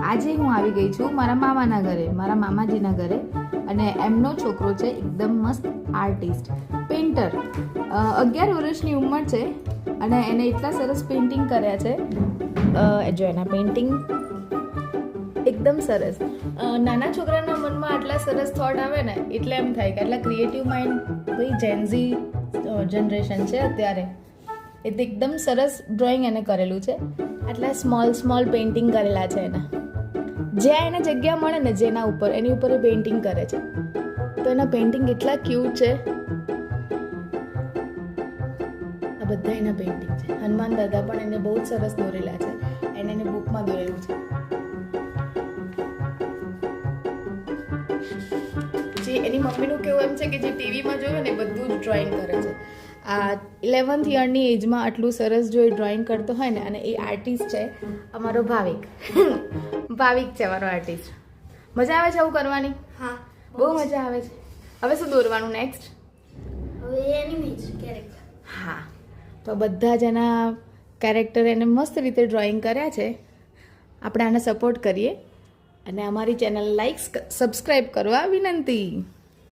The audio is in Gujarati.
આજે હું આવી ગઈ છું મારા મામાના ઘરે, મારા મામાજીના ઘરે, અને એમનો છોકરો છે એકદમ મસ્ત આર્ટિસ્ટ, પેઇન્ટર. 11 વર્ષની ઉંમર છે અને એને એટલા સરસ પેઇન્ટિંગ કર્યા છે. જો એના પેઇન્ટિંગ એકદમ સરસ. નાના છોકરાના મનમાં આટલા સરસ થોટ આવે ને એટલે એમ થાય કે આટલા ક્રિએટિવ માઇન્ડ, ભાઈ જેન્ઝી જનરેશન છે અત્યારે, એટલે એકદમ સરસ ડ્રોઈંગ એને કરેલું છે. આટલા સ્મોલ પેઇન્ટિંગ કરેલા છે એના. જ્યાં એને જગ્યા મળે ને જેના ઉપર, એની ઉપર એ પેઇન્ટિંગ કરે છે. તો એના પેઇન્ટિંગ એટલા ક્યુટ છે. આ બધા એના પેઇન્ટિંગ છે. હનુમાન દાદા પણ એને બહુ જ સરસ દોરેલા છે. એને બુકમાં દોરેલું છે. જે એની મમ્મીનું કેવું એમ છે કે જે ટીવીમાં જોયું ને બધું જ ડ્રોઈંગ કરે છે. આ 11th યરની એજમાં આટલું સરસ જો એ ડ્રોઈંગ કરતો હોય ને, અને એ આર્ટિસ્ટ છે અમારો ભાવિક. ભાવિક છે અમારો આર્ટિસ્ટ. મજા આવે છે આવું કરવાની? હા, બહુ મજા આવે છે. હવે શું દોરવાનું નેક્સ્ટ? હવે એનિમીઝ કેરેક્ટર. હા, તો બધા જ એના કેરેક્ટર એને મસ્ત રીતે ડ્રોઈંગ કર્યા છે. આપણે આને સપોર્ટ કરીએ અને અમારી ચેનલ લાઈક સબસ્ક્રાઈબ કરવા વિનંતી.